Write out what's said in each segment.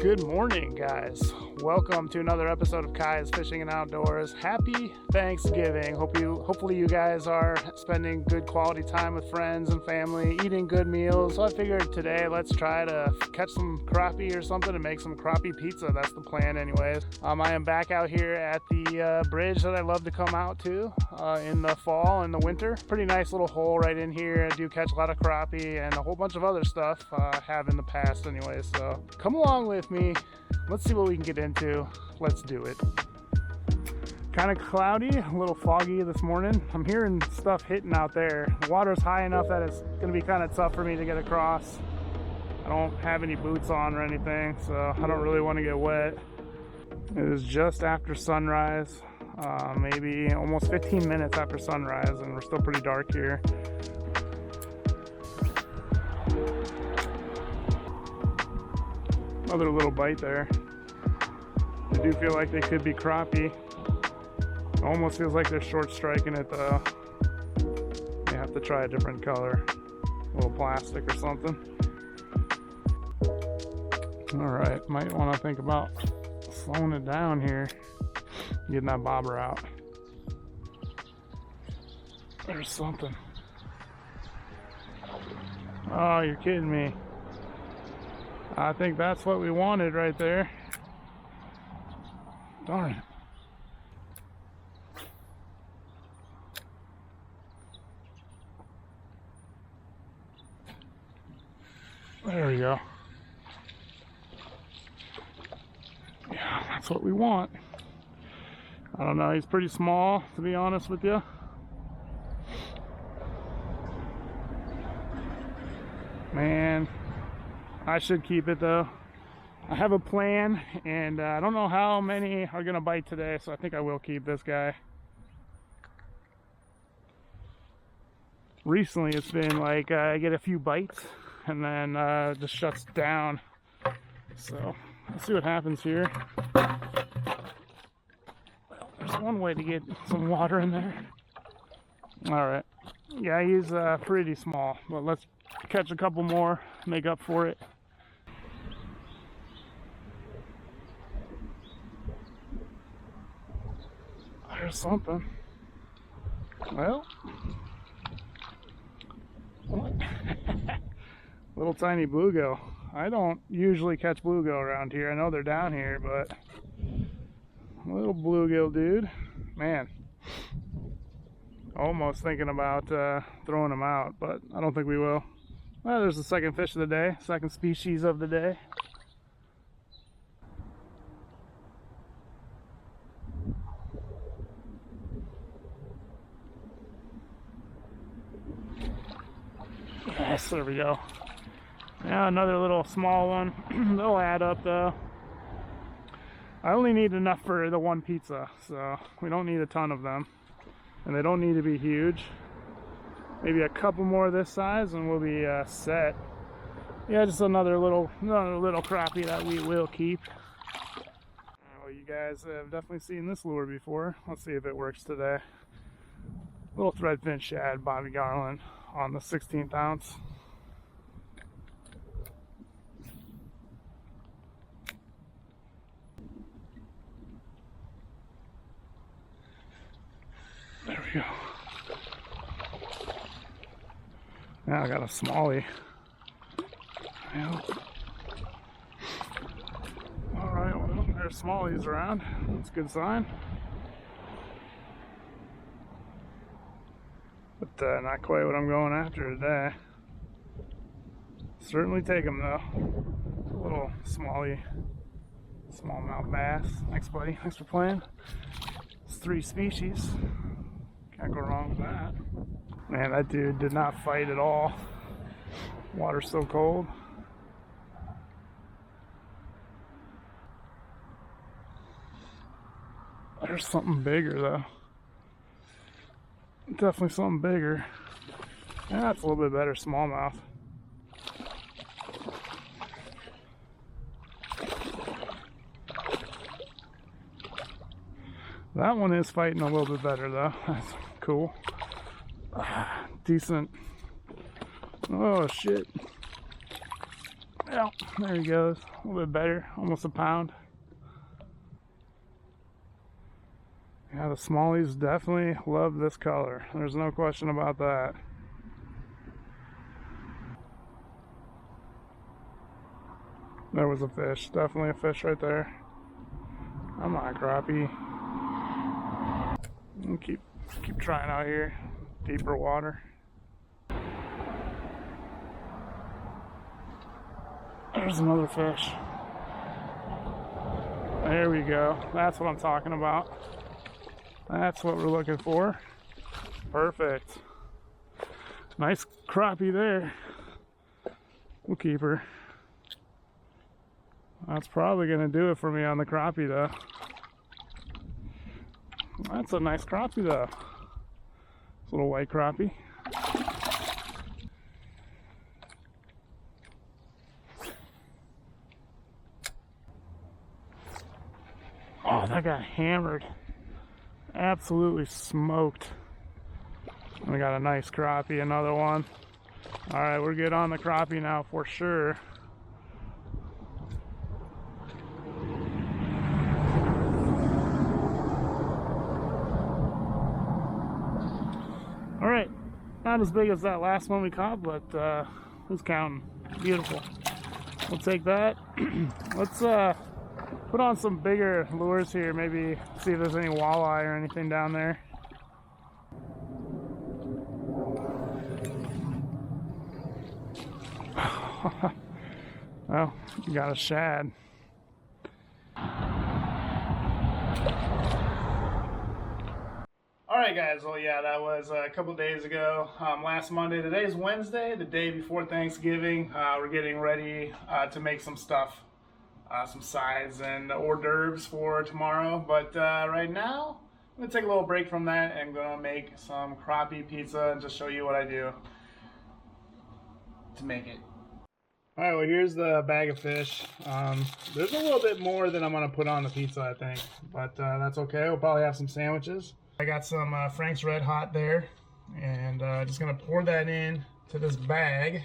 Good morning, guys. Welcome to another episode of Kai's Fishing and Outdoors. Happy Thanksgiving. Hopefully you guys are spending good quality time with friends and family, eating good meals. So I figured today let's try to catch some crappie or something and make some crappie pizza. That's the plan anyways. I am back out here at the bridge that I love to come out to in the fall and the winter. Pretty nice little hole right in here. I do catch a lot of crappie and a whole bunch of other stuff I have in the past anyways. So come along with me. Let's see what we can get into. Let's do it. Kind of cloudy, a little foggy this morning. I'm hearing stuff hitting out there. The water's high enough that it's going to be kind of tough for me to get across. I don't have any boots on or anything, so I don't really want to get wet. It is just after sunrise, maybe almost 15 minutes after sunrise, and we're still pretty dark here. Another little bite there. I do feel like they could be crappie. It almost feels like they're short striking it though. You have to try a different color, a little plastic or something. All right, might want to think about slowing it down here, getting that bobber out. There's something. Oh, you're kidding me. I think that's what we wanted right there. Darn it. There we go. Yeah, that's what we want. I don't know, he's pretty small, to be honest with you. Man, I should keep it though. I have a plan, and I don't know how many are gonna bite today, so I think I will keep this guy. Recently it's been like I get a few bites and then just shuts down. So let's see what happens here. Well, there's one way to get some water in there. All right, yeah, he's pretty small, but let's catch a couple more, make up for it. There's something. Well, little tiny bluegill. I don't usually catch bluegill around here. I know they're down here, but little bluegill dude. Man, almost thinking about throwing them out, but I don't think we will. Well, there's the second fish of the day, second species of the day. Yes, there we go. Yeah, another little small one. They'll add up though. I only need enough for the one pizza, so we don't need a ton of them. And they don't need to be huge. Maybe a couple more this size and we'll be set. Yeah, just another little crappie that we will keep. Well, you guys have definitely seen this lure before. Let's see if it works today. Little threadfin shad Bobby Garland on the 16th ounce. There we go. Now I got a smallie. Yeah. Alright, well, there's smallies around. That's a good sign. But not quite what I'm going after today. Certainly take them though. A little smallie, smallmouth bass. Thanks, buddy. Thanks for playing. It's 3 species. Can't go wrong with that. Man, that dude did not fight at all. Water's so cold. There's something bigger though. Definitely something bigger. Yeah, that's a little bit better smallmouth. That one is fighting a little bit better though. That's cool. Decent. Oh shit. Yeah, there he goes. A little bit better, almost a pound. Yeah, the smallies definitely love this color. There's no question about that. There was a fish, definitely a fish right there. Come on, crappie. And keep trying out here, deeper water. There's another fish. There we go. That's what I'm talking about. That's what we're looking for. Perfect. Nice crappie there. We'll keep her. That's probably gonna do it for me on the crappie though. That's a nice crappie though. This little white crappie. Oh, that got hammered. Absolutely smoked. We got a nice crappie, another one. All right, we're good on the crappie now for sure. All right, not as big as that last one we caught, but who's counting? Beautiful. We'll take that. Let's put on some bigger lures here, maybe see if there's any walleye or anything down there. Well, you got a shad. Alright guys, well yeah, that was a couple days ago, last Monday. Today's Wednesday, the day before Thanksgiving. We're getting ready to make some stuff. Some sides and hors d'oeuvres for tomorrow, but right now I'm gonna take a little break from that and gonna make some crappie pizza and just show you what I do to make it. All right, well here's the bag of fish. There's a little bit more than I'm gonna put on the pizza, I think, but that's okay. We'll probably have some sandwiches. I got some Frank's Red Hot there, and just gonna pour that in to this bag.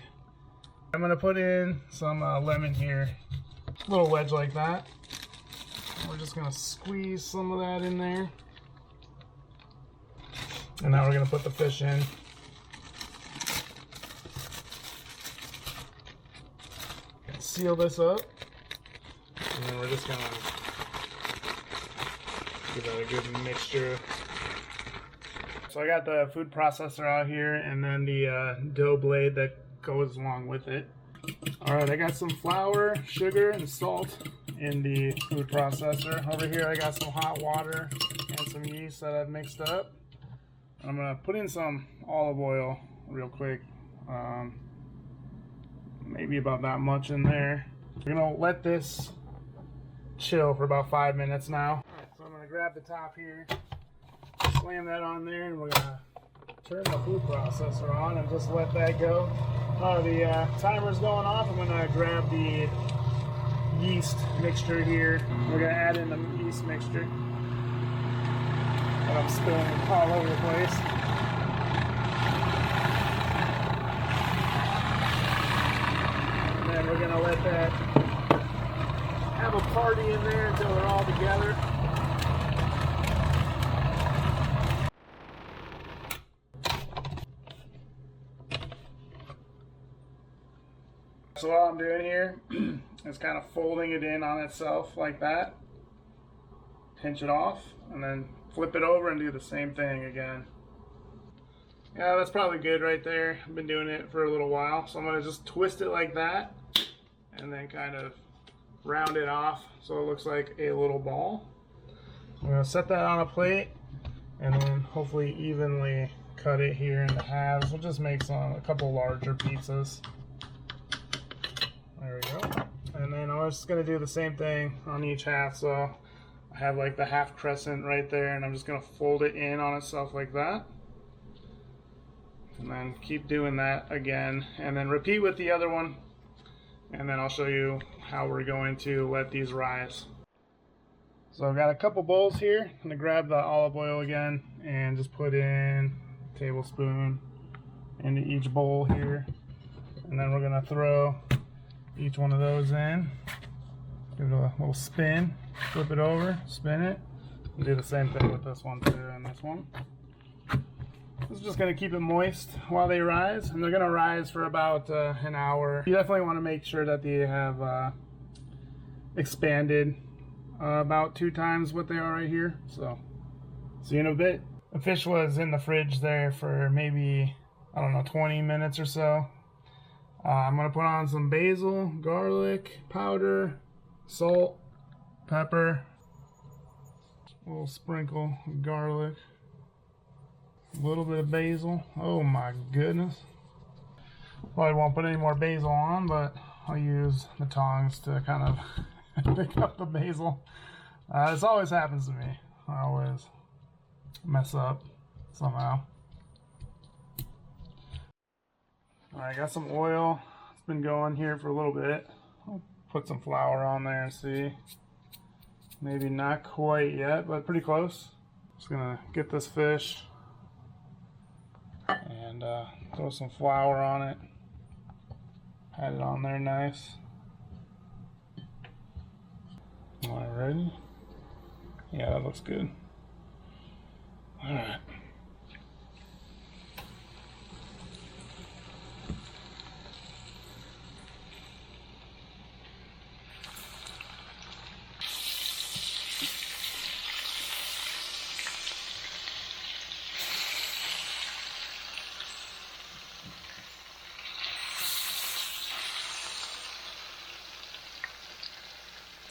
I'm gonna put in some lemon here. A little wedge like that. We're just gonna squeeze some of that in there. And now we're gonna put the fish in. Seal this up. And then we're just gonna give that a good mixture. So I got the food processor out here and then the dough blade that goes along with it. Alright, I got some flour, sugar, and salt in the food processor. Over here I got some hot water and some yeast that I've mixed up. I'm going to put in some olive oil real quick. Maybe about that much in there. We're going to let this chill for about 5 minutes now. Alright, so I'm going to grab the top here, slam that on there, and we're going to turn the food processor on and just let that go. The timer's going off. I'm going to grab the yeast mixture here. We're going to add in the yeast mixture that I'm spilling all over the place. And then we're going to let that have a party in there until they're all together. So all I'm doing here is kind of folding it in on itself like that. Pinch it off and then flip it over and do the same thing again. Yeah, that's probably good right there. I've been doing it for a little while. So I'm going to just twist it like that and then kind of round it off so it looks like a little ball. I'm going to set that on a plate and then hopefully evenly cut it here into halves. We'll just make a couple larger pizzas. There we go. And then I'm just going to do the same thing on each half. So I have like the half crescent right there, and I'm just going to fold it in on itself like that. And then keep doing that again. And then repeat with the other one. And then I'll show you how we're going to let these rise. So I've got a couple bowls here. I'm going to grab the olive oil again and just put in a tablespoon into each bowl here. And then we're going to throw each one of those in. Give it a little spin, flip it over, spin it. And do the same thing with this one too and this one. This is just going to keep it moist while they rise, and they're going to rise for about an hour. You definitely want to make sure that they have expanded about 2 times what they are right here. So, see you in a bit. The fish was in the fridge there for maybe, I don't know, 20 minutes or so. I'm going to put on some basil, garlic powder, salt, pepper, a little sprinkle of garlic. A little bit of basil. Oh my goodness. Probably won't put any more basil on, but I'll use the tongs to kind of pick up the basil. This always happens to me. I always mess up somehow. Alright, got some oil. It's been going here for a little bit. I'll put some flour on there and see. Maybe not quite yet, but pretty close. Just gonna get this fish and throw some flour on it. Pat it on there nice. Alrighty. Yeah, that looks good. Alright.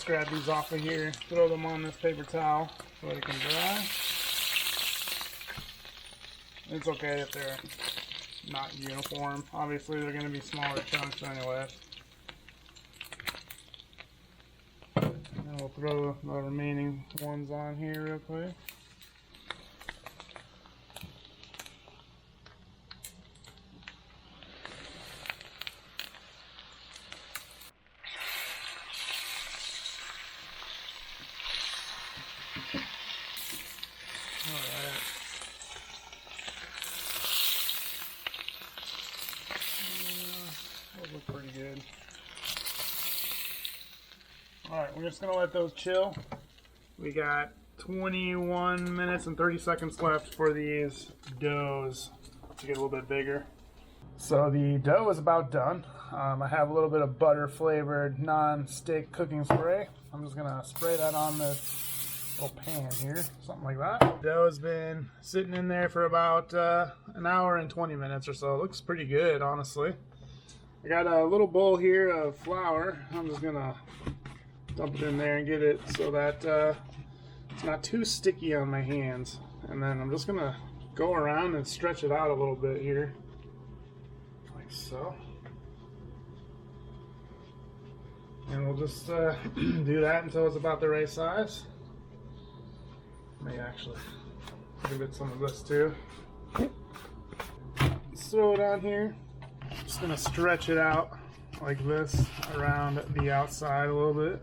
Grab these off of here, throw them on this paper towel so they can dry. It's okay if they're not uniform. Obviously they're going to be smaller chunks anyway. And we'll throw the remaining ones on here real quick. Alright. Those look pretty good. Alright, we're just going to let those chill. We got 21 minutes and 30 seconds left for these doughs to get a little bit bigger. So the dough is about done. I have a little bit of butter flavored non-stick cooking spray. I'm just going to spray that on this little pan here, something like that. Dough has been sitting in there for about an hour and 20 minutes or so. It looks pretty good, honestly. I got a little bowl here of flour. I'm just gonna dump it in there and get it so that it's not too sticky on my hands. And then I'm just gonna go around and stretch it out a little bit here, like so. And we'll just do that until it's about the right size. May actually give it some of this too. Let's throw it on here. Just gonna stretch it out like this around the outside a little bit.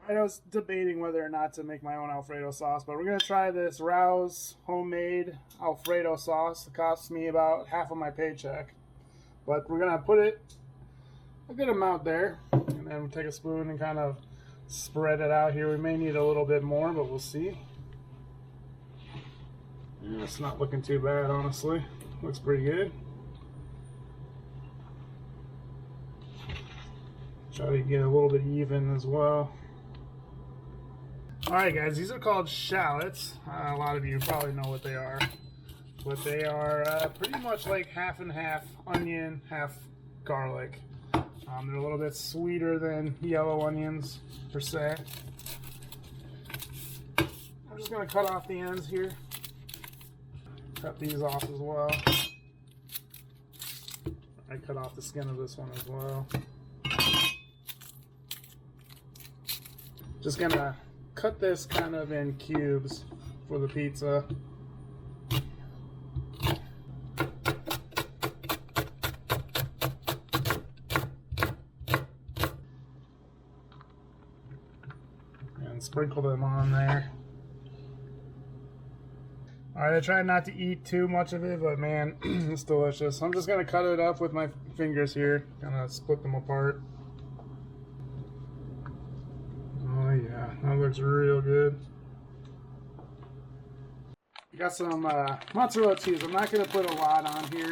I was debating whether or not to make my own Alfredo sauce, but we're going to try this Rouse homemade Alfredo sauce. It costs me about half of my paycheck, but we're going to put it a good amount there, and then we'll take a spoon and kind of spread it out here. We may need a little bit more, but we'll see. Yeah, it's not looking too bad, honestly. Looks pretty good. Try to get a little bit even as well. Alright guys, these are called shallots. A lot of you probably know what they are. But they are pretty much like half and half onion, half garlic. They're a little bit sweeter than yellow onions, per se. I'm just going to cut off the ends here. Cut these off as well. I cut off the skin of this one as well. Just going to cut this kind of in cubes for the pizza. sprinkle them on there. Alright, I try not to eat too much of it, but man, it's delicious. I'm just going to cut it up with my fingers here, kind of split them apart. Oh yeah, that looks real good. Got some mozzarella cheese. I'm not going to put a lot on here.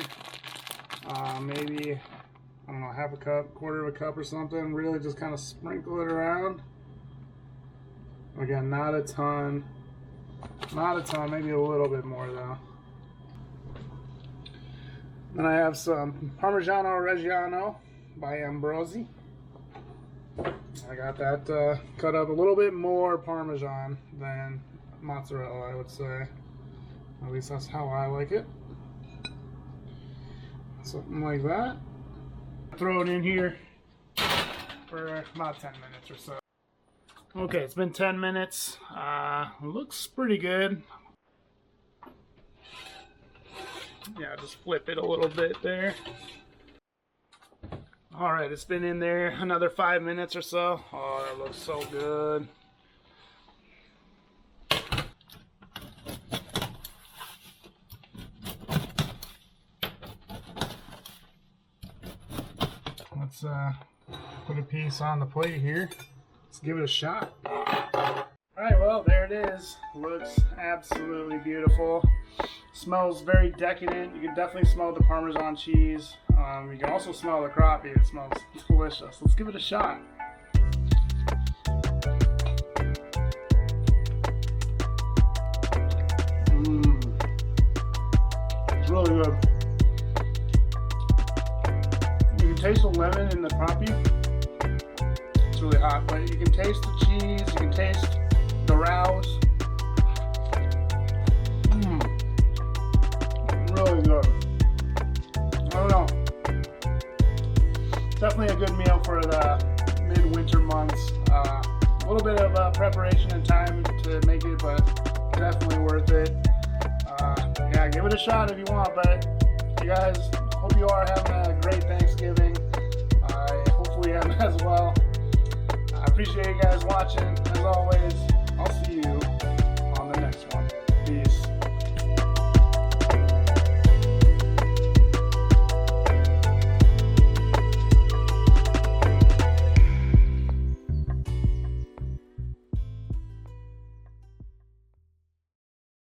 Maybe, I don't know, half a cup, quarter of a cup or something. Really just kind of sprinkle it around. Again, not a ton. Not a ton, maybe a little bit more though. Then I have some Parmigiano Reggiano by Ambrosi. I got that cut up a little bit more Parmesan than mozzarella, I would say. At least that's how I like it. Something like that. Throw it in here for about 10 minutes or so. Okay, it's been 10 minutes. Looks pretty good. Yeah, just flip it a little bit there. Alright, it's been in there another 5 minutes or so. Oh, that looks so good. Let's put a piece on the plate here. Let's give it a shot. Alright, well, there it is. Looks absolutely beautiful. Smells very decadent. You can definitely smell the Parmesan cheese. You can also smell the crappie. It smells delicious. Let's give it a shot. It's really good. You can taste the lemon in the crappie. It's really hot, but you can taste the cheese, you can taste the rouse. Really good. I don't know. Definitely a good meal for the midwinter months. A little bit of preparation and time to make it, but definitely worth it. Yeah, give it a shot if you want, but you guys, hope you are having a great Thanksgiving. Hopefully you am as well. I appreciate you guys watching. As always, I'll see you